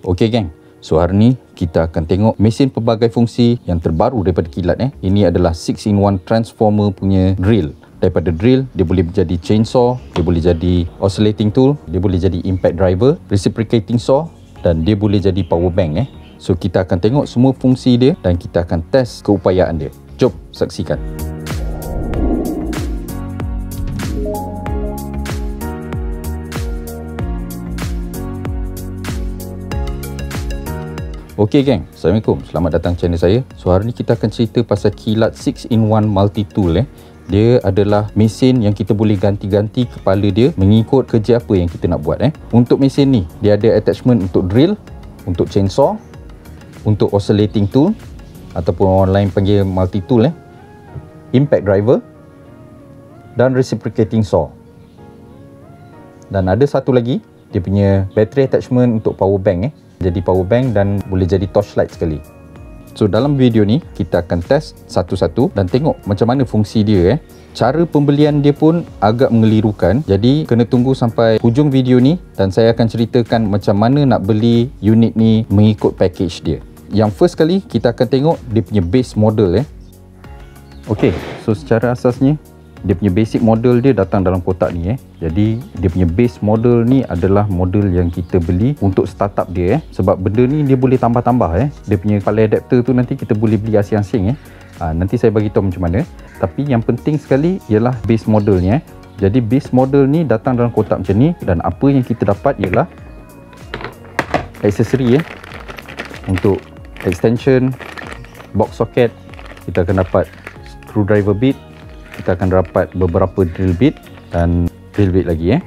Okey geng, so hari ni kita akan tengok mesin pelbagai fungsi yang terbaru daripada kilat. Ini adalah 6-in-1 transformer punya drill. Daripada drill, dia boleh jadi chainsaw, dia boleh jadi oscillating tool, dia boleh jadi impact driver, reciprocating saw dan dia boleh jadi power bank. So kita akan tengok semua fungsi dia dan kita akan test keupayaan dia. Jom saksikan. Okey geng, Assalamualaikum. Selamat datang channel saya. So hari ni kita akan cerita pasal kilat 6-in-1 multi tool. Dia adalah mesin yang kita boleh ganti-ganti kepala dia mengikut kerja apa yang kita nak buat. Untuk mesin ni, dia ada attachment untuk drill, untuk chainsaw, untuk oscillating tool ataupun orang lain panggil multi tool, impact driver dan reciprocating saw. Dan ada satu lagi, dia punya battery attachment untuk power bank. Jadi power bank dan boleh jadi torchlight sekali. So dalam video ni kita akan test satu-satu dan tengok macam mana fungsi dia. Cara pembelian dia pun agak mengelirukan. Jadi kena tunggu sampai hujung video ni dan saya akan ceritakan macam mana nak beli unit ni mengikut package dia. Yang first kali kita akan tengok dia punya base model. Okey, so secara asasnya dia punya basic model dia datang dalam kotak ni. Jadi dia punya base model ni adalah model yang kita beli untuk startup dia. Sebab benda ni dia boleh tambah-tambah. Dia punya kepala adapter tu nanti kita boleh beli asing-asing. Nanti saya bagi tahu macam mana. Tapi yang penting sekali ialah base modelnya. Jadi base model ni datang dalam kotak macam ni. Dan apa yang kita dapat ialah aksesori untuk extension, box socket. Kita akan dapat screwdriver bit, kita akan dapat beberapa drill bit dan drill bit lagi.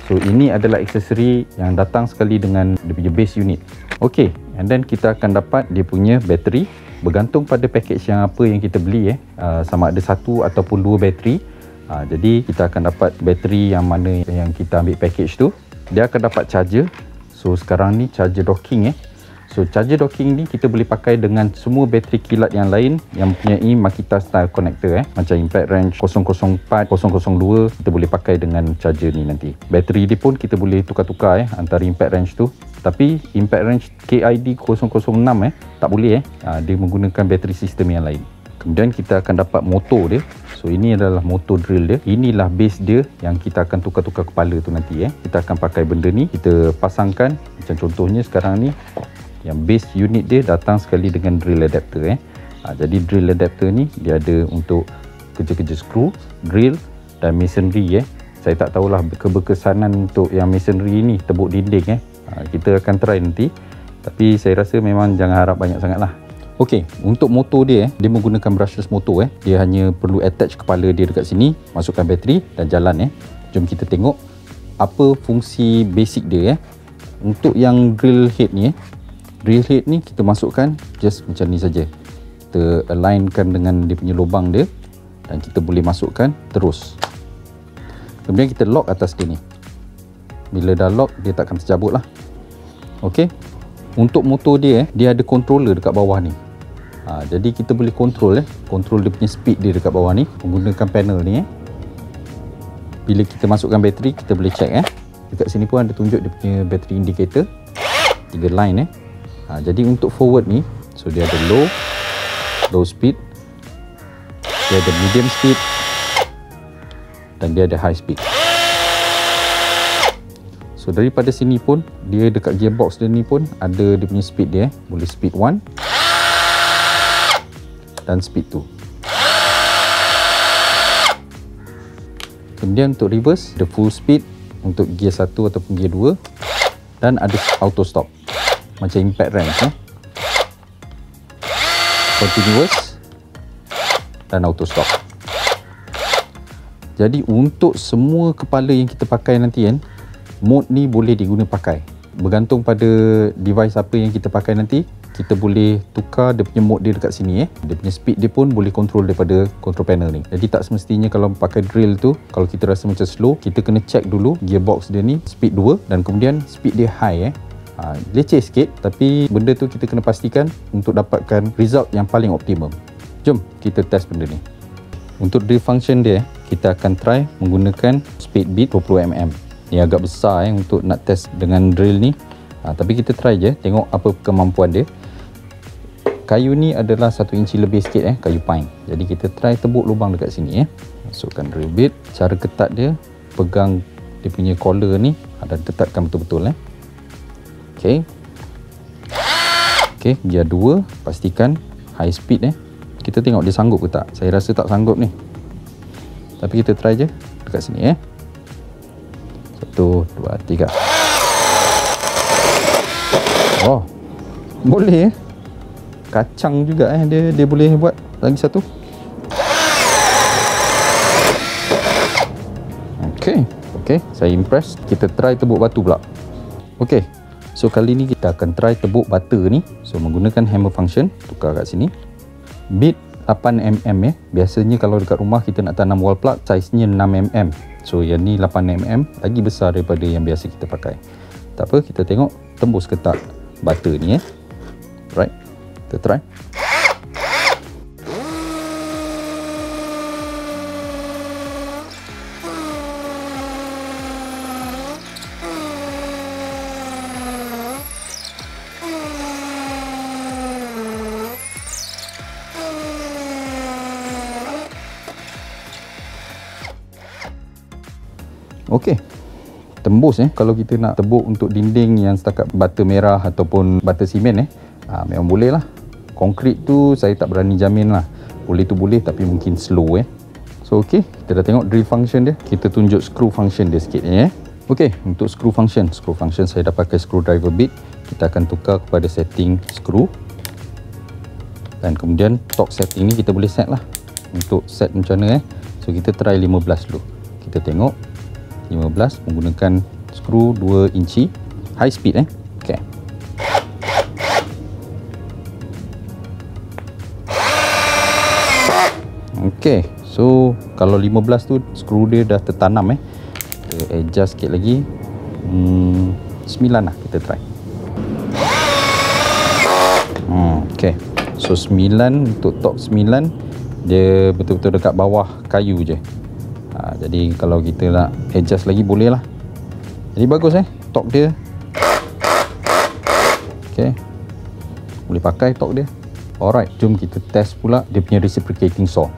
So ini adalah aksesori yang datang sekali dengan dia punya base unit. Okey, and then kita akan dapat dia punya bateri bergantung pada package yang apa yang kita beli. Sama ada satu ataupun dua bateri. Jadi kita akan dapat bateri yang mana yang kita ambil package tu. Dia akan dapat charger. So sekarang ni charger docking. So charger docking ni kita boleh pakai dengan semua bateri kilat yang lain yang mempunyai Makita style connector. Macam impact range 004, 002 kita boleh pakai dengan charger ni nanti. Bateri dia pun kita boleh tukar-tukar antara impact range tu. Tapi impact range KID 006 tak boleh. Dia menggunakan bateri sistem yang lain. Kemudian kita akan dapat motor dia. So ini adalah motor drill dia. Inilah base dia yang kita akan tukar-tukar kepala tu nanti. Kita akan pakai benda ni, kita pasangkan. Macam contohnya sekarang ni, yang base unit dia datang sekali dengan drill adapter. Jadi drill adapter ni dia ada untuk kerja-kerja screw, drill dan masonry. Saya tak tahulah keberkesanan untuk yang masonry ni, tebuk dinding. Kita akan try nanti. Tapi saya rasa memang jangan harap banyak sangat lah. Okey, untuk motor dia, dia menggunakan brushless motor. Dia hanya perlu attach kepala dia dekat sini, masukkan bateri dan jalan. Jom kita tengok apa fungsi basic dia. Untuk yang drill head ni, drill head ni kita masukkan just macam ni saja. Kita alignkan dengan dia punya lubang dia dan kita boleh masukkan terus. Kemudian kita lock atas dia ni. Bila dah lock, dia takkan tercabut lah. Okey. Untuk motor dia, dia ada controller dekat bawah ni. Jadi kita boleh control dia punya speed dia dekat bawah ni menggunakan panel ni. Bila kita masukkan bateri, kita boleh check. Dekat sini pun ada tunjuk dia punya battery indicator. 3 line. Jadi untuk forward ni, so dia ada low speed, dia ada medium speed dan dia ada high speed. So daripada sini pun, dia dekat gearbox dia ni pun ada dia punya speed dia. Boleh speed 1 dan speed 2. Kemudian untuk reverse, ada full speed untuk gear 1 ataupun gear 2 dan ada auto stop macam impact range. Continuous dan auto stop. Jadi untuk semua kepala yang kita pakai nanti mode ni boleh diguna pakai. Bergantung pada device apa yang kita pakai nanti, kita boleh tukar dia punya mode dia dekat sini. Dia punya speed dia pun boleh control daripada control panel ni. Jadi tak semestinya kalau pakai drill tu, kalau kita rasa macam slow, kita kena check dulu gearbox dia ni speed 2 dan kemudian speed dia high. Leceh sikit, tapi benda tu kita kena pastikan untuk dapatkan result yang paling optimum. Jom kita test benda ni. Untuk drill function dia, kita akan try menggunakan speed bit 20mm. Ni agak besar untuk nak test dengan drill ni. Tapi kita try je, tengok apa kemampuan dia. Kayu ni adalah 1 inci lebih sikit kayu pine. Jadi kita try tebuk lubang dekat sini Masukkan drill bit. Cara ketat dia, pegang dia punya collar ni dan tetapkan betul-betul Okey. Okey, gear 2, pastikan high speed Kita tengok dia sanggup ke tak. Saya rasa tak sanggup ni. Tapi kita try je dekat sini 1, 2, 3. Oh, boleh Kacang juga dia boleh buat lagi satu. Okey, saya impress. Kita try tebuk batu pula. Okey, so kali ni kita akan try tebuk bata ni. So menggunakan hammer function, tukar kat sini. Bit 8mm Biasanya kalau dekat rumah kita nak tanam wall plug, saiznya 6mm. So yang ni 8mm, lagi besar daripada yang biasa kita pakai. Tak apa, kita tengok tembus ke tak bata ni Right, kita try. Okey, tembus kalau kita nak tebuk untuk dinding yang setakat bata merah ataupun bata simen memang boleh lah. Konkrit tu saya tak berani jamin lah. Boleh tu boleh, tapi mungkin slow So okey, kita dah tengok drill function dia. Kita tunjuk screw function dia sikit ni Okey, untuk screw function saya dah pakai screwdriver bit. Kita akan tukar kepada setting screw. Dan kemudian torque setting ni kita boleh set lah. Untuk set macam mana So kita try 15 dulu. Kita tengok 15 menggunakan skru 2 inci high speed Okey. Okey, so kalau 15 tu skru dia dah tertanam kita adjust sikit lagi 9 lah, kita try. Okey, so 9 untuk top 9 dia betul-betul dekat bawah kayu je. Jadi kalau kita nak adjust lagi boleh lah. Jadi bagus torque dia. Okey, boleh pakai torque dia. Alright, jom kita test pula dia punya reciprocating saw.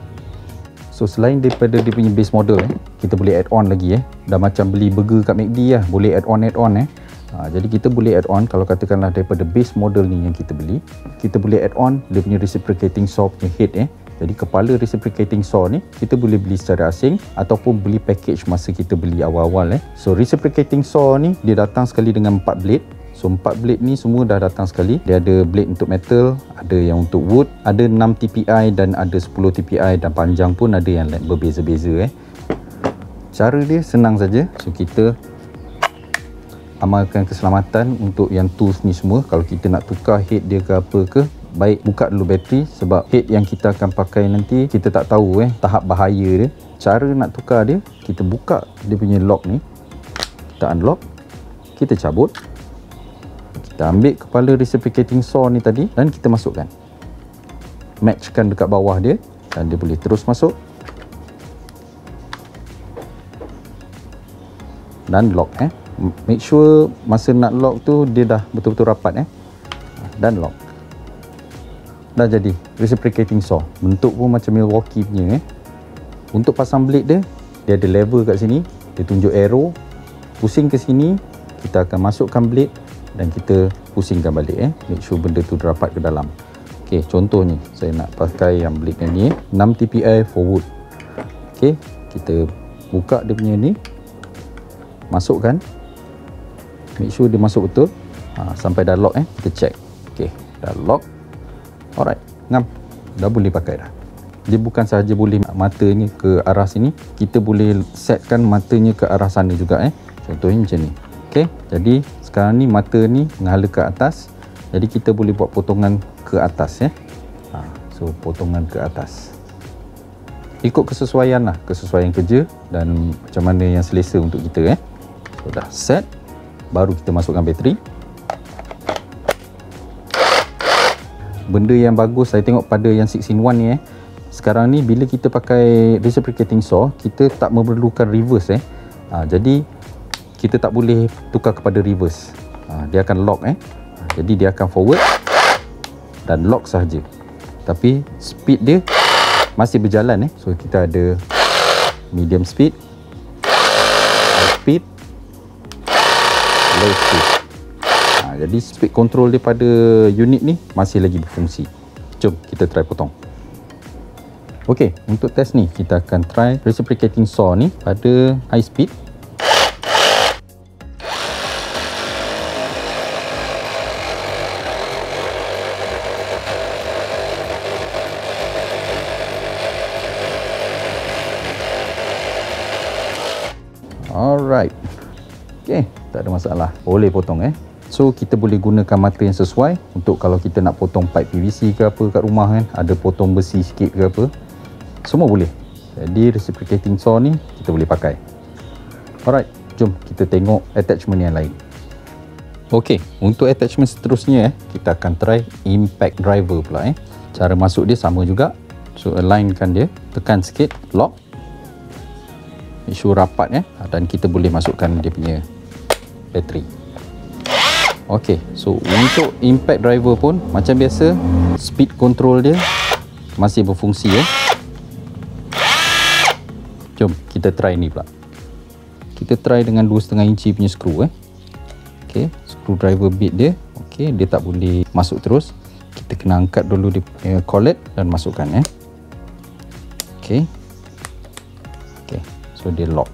So selain daripada dia punya base model kita boleh add on lagi Dah macam beli burger kat McD lah, boleh add on jadi kita boleh add on. Kalau katakanlah daripada base model ni yang kita beli, kita boleh add on dia punya reciprocating saw punya head Jadi kepala reciprocating saw ni kita boleh beli secara asing ataupun beli package masa kita beli awal-awal So reciprocating saw ni dia datang sekali dengan 4 blade. So 4 blade ni semua dah datang sekali. Dia ada blade untuk metal, ada yang untuk wood, ada 6 TPI dan ada 10 TPI, dan panjang pun ada yang berbeza-beza Cara dia senang saja. So kita amalkan keselamatan untuk yang tools ni semua. Kalau kita nak tukar head dia ke apa ke, baik buka dulu bateri, sebab head yang kita akan pakai nanti kita tak tahu tahap bahaya dia. Cara nak tukar dia, kita buka dia punya lock ni, kita unlock, kita cabut, kita ambil kepala reciprocating saw ni tadi dan kita masukkan, matchkan dekat bawah dia dan dia boleh terus masuk dan lock make sure masa nak lock tu dia dah betul-betul rapat dan lock. Dah jadi reciprocating saw. Bentuk pun macam Milwaukee punya Untuk pasang blade dia, dia ada lever kat sini. Dia tunjuk arrow. Pusing ke sini, kita akan masukkan blade dan kita pusingkan balik make sure benda tu rapat ke dalam. Okey, contohnya saya nak pakai yang blade yang ni 6 TPI for wood. Okey, kita buka dia punya ni, masukkan, make sure dia masuk betul. Sampai dah lock kita check. Okey, dah lock. Alright, ngam, dah boleh pakai dah. Dia bukan sahaja boleh matanya ke arah sini, kita boleh setkan matanya ke arah sana juga contohnya macam ni. Okey, jadi sekarang ni mata ni menghala ke atas, jadi kita boleh buat potongan ke atas so potongan ke atas ikut kesesuaian lah, kesesuaian kerja dan macam mana yang selesa untuk kita so dah set, baru kita masukkan bateri. Benda yang bagus saya tengok pada yang 6-in-1 ni sekarang ni, bila kita pakai reciprocating saw, kita tak memerlukan reverse jadi kita tak boleh tukar kepada reverse. dia akan lock jadi dia akan forward dan lock sahaja, tapi speed dia masih berjalan so kita ada medium speed, high speed, low speed. Jadi speed control daripada unit ni masih lagi berfungsi. Jom kita try potong. Okey, untuk test ni kita akan try reciprocating saw ni pada high speed. Alright. Okey, tak ada masalah. Boleh potong So kita boleh gunakan mata yang sesuai untuk kalau kita nak potong pipe PVC ke apa kat rumah ada potong besi sikit ke apa, semua boleh. Jadi reciprocating saw ni kita boleh pakai. Alright, jom kita tengok attachment yang lain. Okey, untuk attachment seterusnya kita akan try impact driver pula Cara masuk dia sama juga. So alignkan dia, tekan sikit, lock. Make sure rapat dan kita boleh masukkan dia punya bateri. Okey, so untuk impact driver pun macam biasa, speed control dia masih berfungsi Jom kita try ni pula. Kita try dengan 2,5 inci punya skru Okey, screwdriver bit dia. Okey, dia tak boleh masuk terus. Kita kena angkat dulu dia punya collet dan masukkan Okey. Okey, so dia lock.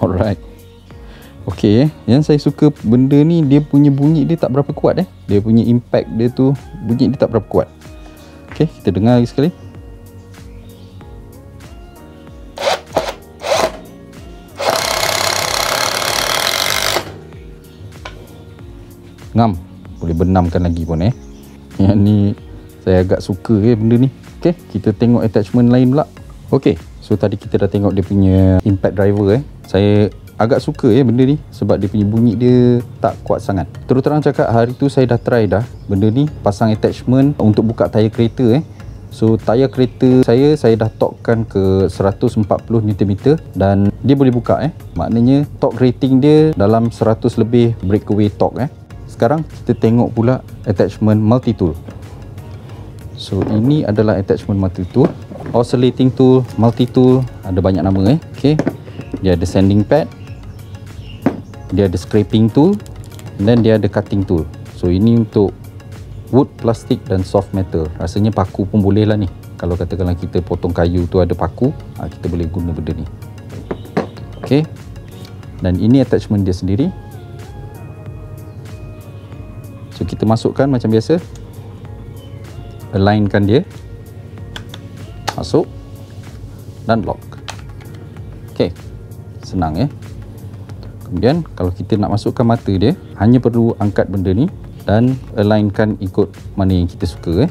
Alright. Okey, yang saya suka benda ni, dia punya bunyi dia tak berapa kuat Dia punya impact dia tu, bunyi dia tak berapa kuat. Okey, kita dengar lagi sekali. Ngam, boleh benamkan lagi pun Yang ni saya agak suka benda ni. Okey, kita tengok attachment lain pula. Okey, so tadi kita dah tengok dia punya impact driver Saya agak suka benda ni sebab dia punya bunyi dia tak kuat sangat. Terus terang cakap, hari tu saya dah try dah benda ni, pasang attachment untuk buka tayar kereta So tayar kereta saya dah torquekan ke 140 Nm dan dia boleh buka Maknanya torque rating dia dalam 100 lebih breakaway torque Sekarang kita tengok pula attachment multi tool. So ini adalah attachment multi tool. Oscillating tool, multi tool, ada banyak nama Okey. Dia ada sanding pad, dia ada scraping tool, dan dia ada cutting tool. So ini untuk wood, plastik dan soft metal. Rasanya paku pun boleh lah ni. Kalau katakanlah kita potong kayu tu ada paku, kita boleh guna benda ni. Okey. Dan ini attachment dia sendiri. So kita masukkan macam biasa. Alignkan dia. Masuk dan lock. Okey, senang Kemudian kalau kita nak masukkan mata dia, hanya perlu angkat benda ni dan alignkan ikut mana yang kita suka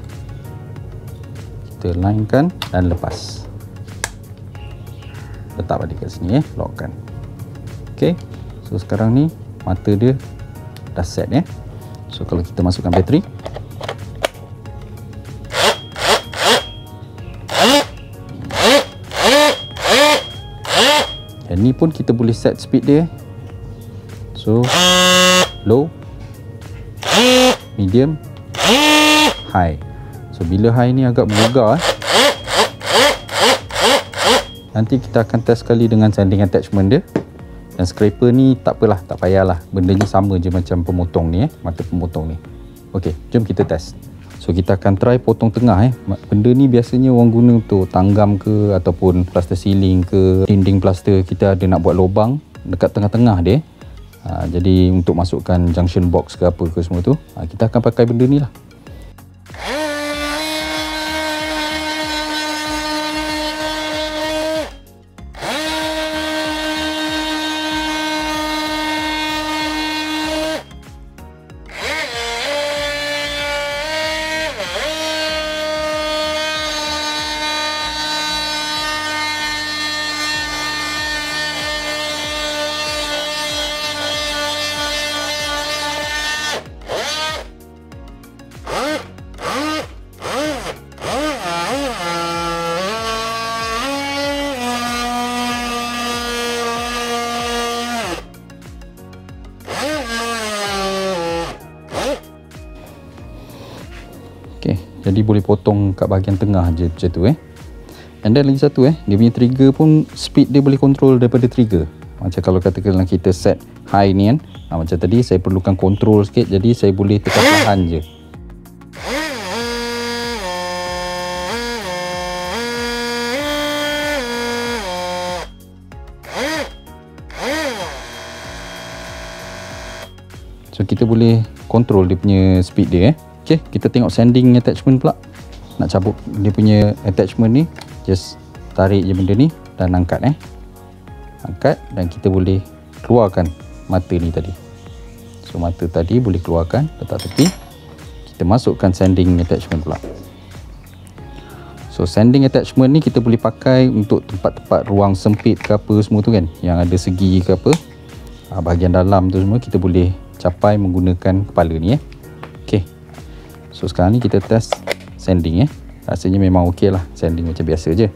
Kita alignkan dan lepas. Letak balik kat sini lockkan. Okey, so sekarang ni mata dia dah set So kalau kita masukkan bateri, dan ni pun kita boleh set speed dia. So low, medium, high. So bila high ni agak bergegar nanti kita akan test sekali dengan sanding attachment dia. Dan scraper ni tak apalah, tak payahlah, bendanya sama je macam pemotong ni mata pemotong ni. Okey, jom kita test. So kita akan try potong tengah Benda ni biasanya orang guna untuk tanggam ke ataupun plaster ceiling ke, dinding plaster kita ada nak buat lubang dekat tengah-tengah dia. Jadi untuk masukkan junction box ke apa ke semua tu, kita akan pakai benda ni lah. Jadi boleh potong kat bahagian tengah je macam tu And then lagi satu dia punya trigger pun speed dia boleh control daripada trigger. Macam kalau katakanlah kita set high ni kan, macam tadi saya perlukan control sikit, jadi saya boleh tekan perlahan je. So kita boleh control dia punya speed dia Okay, kita tengok sanding attachment pula. Nak cabut dia punya attachment ni, just tarik je benda ni dan angkat angkat, dan kita boleh keluarkan mata ni tadi. So mata tadi boleh keluarkan, letak tepi. Kita masukkan sanding attachment pula. So sanding attachment ni kita boleh pakai untuk tempat-tempat ruang sempit ke apa semua tu kan, yang ada segi ke apa, bahagian dalam tu semua kita boleh capai menggunakan kepala ni Okay, so sekarang ni kita test sanding rasanya memang okey lah, sanding macam biasa je.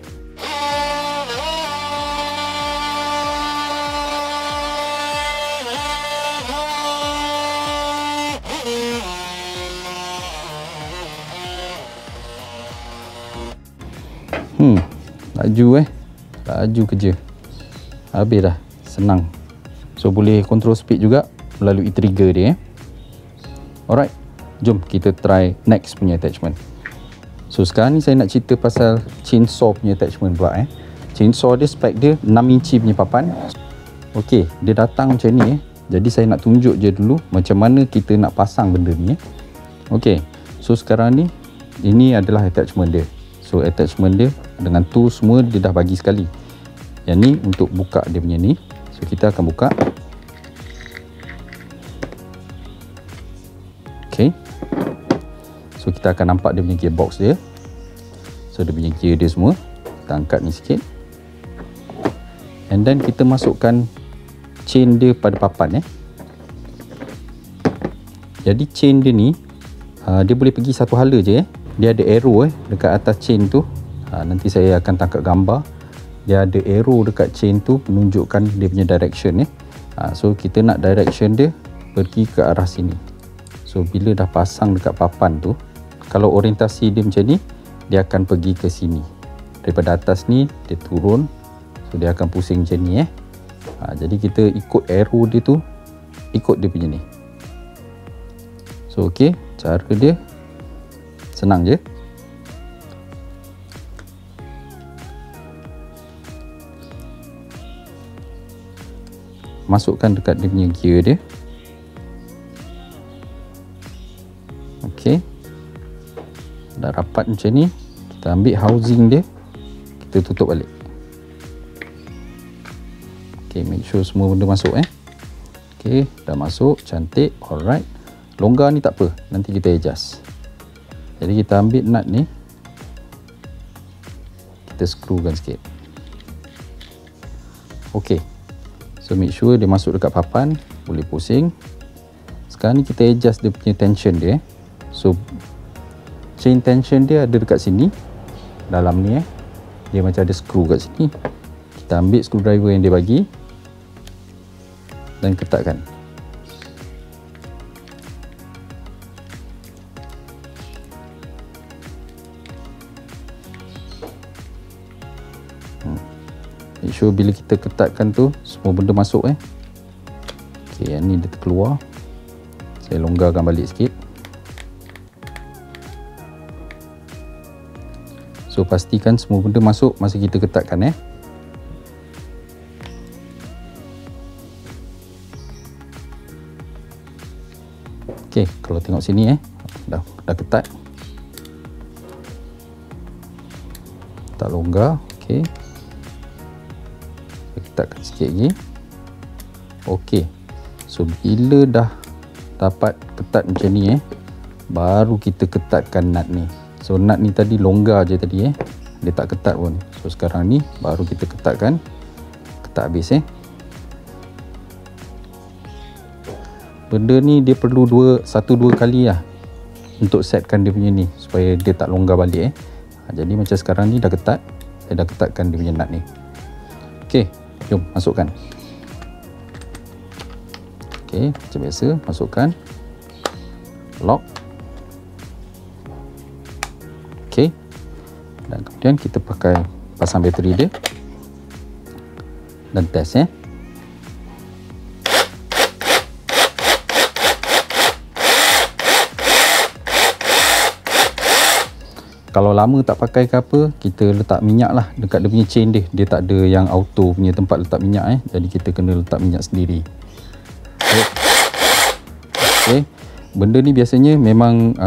Laju laju kerja, habis dah, senang. So boleh control speed juga melalui trigger dia Alright, jom kita try next punya attachment. So sekarang ni saya nak cerita pasal chainsaw punya attachment pula Chainsaw dia spek dia 6 inci punya papan. Ok, dia datang macam ni Jadi saya nak tunjuk je dulu macam mana kita nak pasang benda ni Ok, so sekarang ni ini adalah attachment dia. So attachment dia dengan tool semua dia dah bagi sekali. Yang ni untuk buka dia punya ni. So kita akan buka. Ok, so kita akan nampak dia punya gearbox dia. So dia punya gear dia semua. Kita angkat ni sikit. And then kita masukkan chain dia pada papan Jadi chain dia ni dia boleh pergi satu hala je Dia ada arrow dekat atas chain tu. Nanti saya akan tangkap gambar. Dia ada arrow dekat chain tu menunjukkan dia punya direction So kita nak direction dia pergi ke arah sini. So bila dah pasang dekat papan tu, kalau orientasi dia macam ni, dia akan pergi ke sini. Daripada atas ni dia turun. So dia akan pusing macam ni jadi kita ikut arrow dia tu, ikut dia punya ni. So ok, cara dia senang je. Masukkan dekat dia punya gear dia. Ok, dah rapat macam ni. Kita ambil housing dia, kita tutup balik. Ok, make sure semua benda masuk Ok, dah masuk, cantik. Alright, longgar ni tak apa, nanti kita adjust. Jadi kita ambil nut ni, kita screwkan sikit. Ok, so make sure dia masuk dekat papan, boleh pusing. Sekarang ni kita adjust dia punya tension dia So chain tension dia ada dekat sini, dalam ni dia macam ada screw kat sini. Kita ambil screwdriver yang dia bagi dan ketatkan. Make sure bila kita ketatkan tu semua benda masuk Ok, yang ni dia terkeluar. Saya longgarkan balik sikit. So pastikan semua benda masuk masa kita ketatkan Ok, kalau tengok sini dah ketat. Tak longgar. Ok, saya ketatkan sikit lagi. Ok, so bila dah dapat ketat macam ni baru kita ketatkan nut ni. So nut ni tadi longgar je tadi dia tak ketat pun. So sekarang ni baru kita ketatkan, ketat habis Benda ni dia perlu 1-2 kali untuk setkan dia punya ni supaya dia tak longgar balik Jadi macam sekarang ni dah ketat, saya dah ketatkan dia punya nut ni. Ok, jom masukkan. Ok, macam biasa masukkan, lock. Okey. Dan kemudian kita pakai pasang bateri dia dan test Kalau lama tak pakai ke apa, kita letak minyak lah dekat dia punya chain dia. Dia tak ada yang auto punya tempat letak minyak jadi kita kena letak minyak sendiri. Okey. Benda ni biasanya memang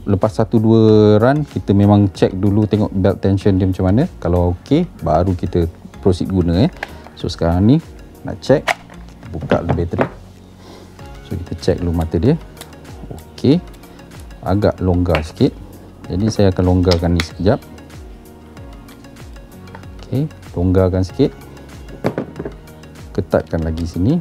lepas 1-2 run kita memang check dulu, tengok belt tension dia macam mana. Kalau okey, baru kita proceed guna So sekarang ni nak check, kita buka bateri. So kita check dulu mata dia. Okey. Agak longgar sikit. Jadi saya akan longgarkan ni sekejap. Okey, longgarkan sikit. Ketatkan lagi sini.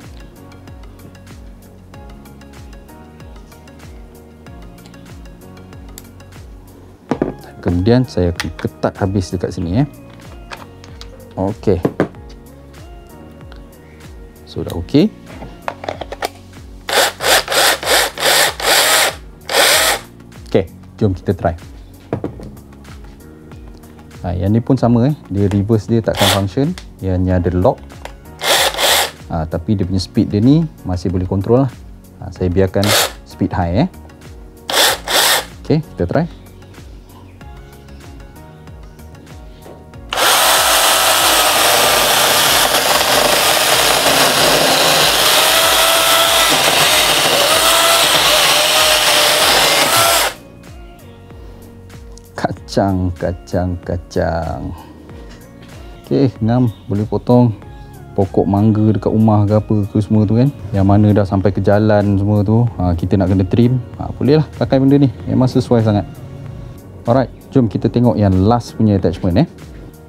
Kemudian saya akan ketat habis dekat sini Okey. So dah okey. Okey, jom kita try. Yang ni pun sama dia reverse dia takkan function, dia hanya ada lock. Tapi dia punya speed dia ni masih boleh kontrol lah. Saya biarkan speed high Okey, kita try. Kacang. Okey, ngam boleh potong pokok mangga dekat rumah ke apa ke semua tu kan, yang mana dah sampai ke jalan semua tu, kita nak kena trim, boleh lah pakai benda ni, memang sesuai sangat. Alright, jom kita tengok yang last punya attachment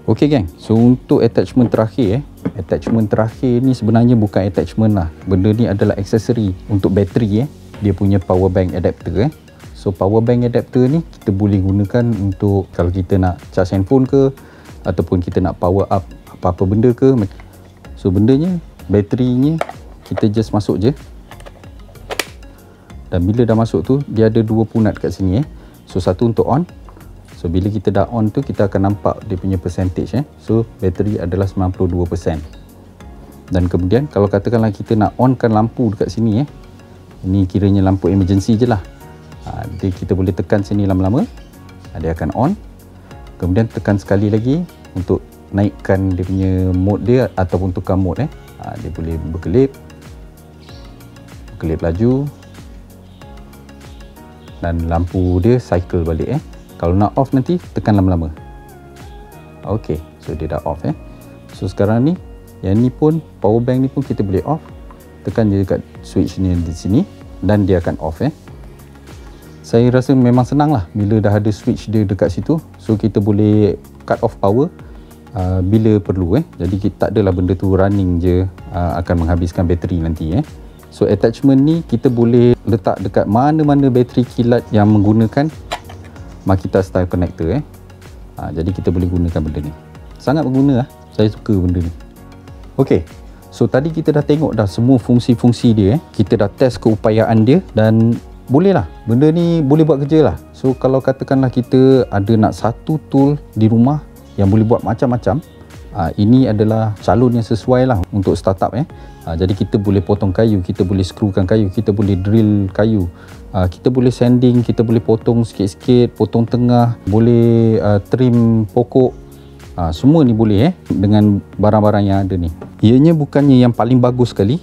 Okey gang, so untuk attachment terakhir attachment terakhir ni sebenarnya bukan attachment lah, benda ni adalah aksesori untuk bateri dia punya power bank adapter So power bank adapter ni kita boleh gunakan untuk kalau kita nak charge handphone ke, ataupun kita nak power up apa-apa benda ke. So bendanya, baterinya kita just masuk je. Dan bila dah masuk tu, dia ada 2 punat kat sini So satu untuk on. So bila kita dah on tu, kita akan nampak dia punya percentage So bateri adalah 92%. Dan kemudian kalau katakanlah kita nak onkan lampu dekat sini ini kiranya lampu emergency je lah. Dia kita boleh tekan sini lama-lama, dia akan on. Kemudian tekan sekali lagi untuk naikkan dia punya mode dia ataupun tukar mode dia boleh berkelip laju, dan lampu dia cycle balik Kalau nak off nanti tekan lama-lama. Okey, so dia dah off So sekarang ni, yang ni pun power bank ni pun kita boleh off. Tekan je dekat switch ni di sini dan dia akan off Saya rasa memang senang lah bila dah ada switch dia dekat situ. So kita boleh cut off power bila perlu Jadi kita tak adalah benda tu running je akan menghabiskan bateri nanti So attachment ni kita boleh letak dekat mana-mana bateri kilat yang menggunakan Makita style connector Jadi kita boleh gunakan benda ni. Sangat berguna lah. Saya suka benda ni. Okey, so tadi kita dah tengok dah semua fungsi-fungsi dia Kita dah test keupayaan dia dan boleh lah, benda ni boleh buat kerja lah. So kalau katakanlah kita ada nak satu tool di rumah yang boleh buat macam-macam, ini adalah calon yang sesuai lah untuk startup Jadi kita boleh potong kayu, kita boleh skrukan kayu, kita boleh drill kayu, kita boleh sanding, kita boleh potong sikit-sikit, potong tengah, boleh trim pokok, semua ni boleh dengan barang-barang yang ada ni. Ianya bukannya yang paling bagus sekali.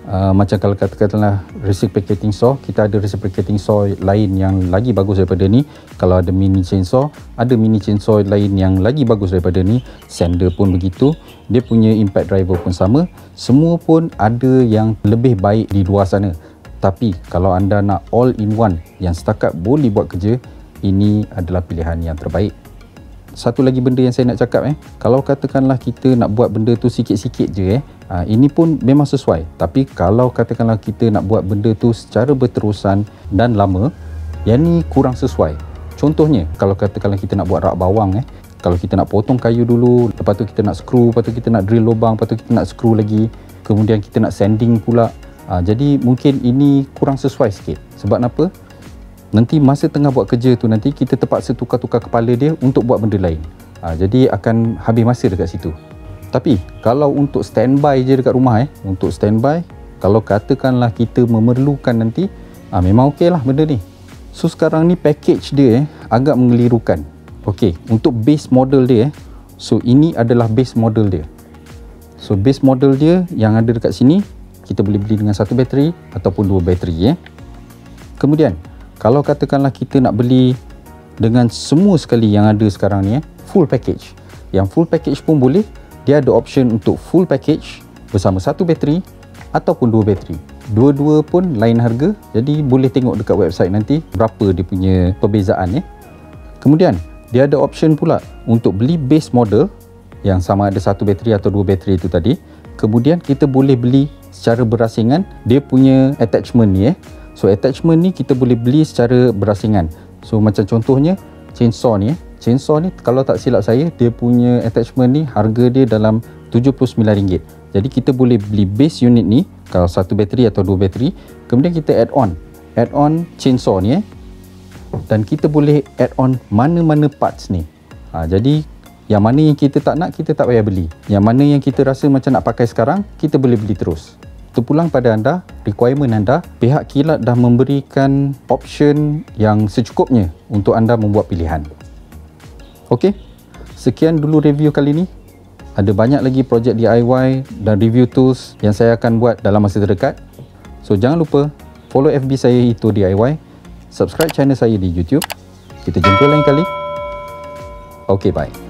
Macam kalau katakanlah reciprocating saw, kita ada reciprocating saw lain yang lagi bagus daripada ni. Kalau ada mini chainsaw, ada mini chainsaw lain yang lagi bagus daripada ni. Sander pun begitu, dia punya impact driver pun sama. Semua pun ada yang lebih baik di luar sana. Tapi kalau anda nak all in one yang setakat boleh buat kerja, ini adalah pilihan yang terbaik. Satu lagi benda yang saya nak cakap kalau katakanlah kita nak buat benda tu sikit-sikit je ini pun memang sesuai. Tapi kalau katakanlah kita nak buat benda tu secara berterusan dan lama, yang ni kurang sesuai. Contohnya kalau katakanlah kita nak buat rak bawang kalau kita nak potong kayu dulu, lepas tu kita nak skru, lepas tu kita nak drill lubang, lepas tu kita nak skru lagi, kemudian kita nak sanding pula, jadi mungkin ini kurang sesuai sikit. Sebab apa? nanti masa tengah buat kerja tu nanti kita terpaksa tukar-tukar kepala dia untuk buat benda lain. Jadi akan habis masa dekat situ. Tapi kalau untuk standby je dekat rumah untuk standby, kalau katakanlah kita memerlukan nanti, memang okey lah benda ni. So sekarang ni package dia agak mengelirukan. Okey, untuk base model dia so ini adalah base model dia. So base model dia yang ada dekat sini, kita boleh beli dengan satu bateri ataupun dua bateri Kemudian kalau katakanlah kita nak beli dengan semua sekali yang ada sekarang ni full package. Yang full package pun boleh. Dia ada option untuk full package bersama satu bateri ataupun dua bateri. Dua-dua pun lain harga. Jadi boleh tengok dekat website nanti berapa dia punya perbezaan Kemudian dia ada option pula untuk beli base model yang sama ada satu bateri atau dua bateri itu tadi. Kemudian kita boleh beli secara berasingan dia punya attachment ni So attachment ni kita boleh beli secara berasingan. So macam contohnya chainsaw ni Chainsaw ni kalau tak silap saya, dia punya attachment ni harga dia dalam RM79. Jadi kita boleh beli base unit ni kalau satu bateri atau dua bateri. Kemudian kita add on chainsaw ni dan kita boleh add on mana-mana parts ni. Jadi yang mana yang kita tak nak, kita tak payah beli. Yang mana yang kita rasa macam nak pakai sekarang, kita boleh beli terus. Terpulang pada anda, requirement anda. Pihak kilat dah memberikan option yang secukupnya untuk anda membuat pilihan. Okey, sekian dulu review kali ni. Ada banyak lagi projek DIY dan review tools yang saya akan buat dalam masa terdekat. So jangan lupa follow FB saya Ito DIY, subscribe channel saya di YouTube. Kita jumpa lain kali. Okey, bye.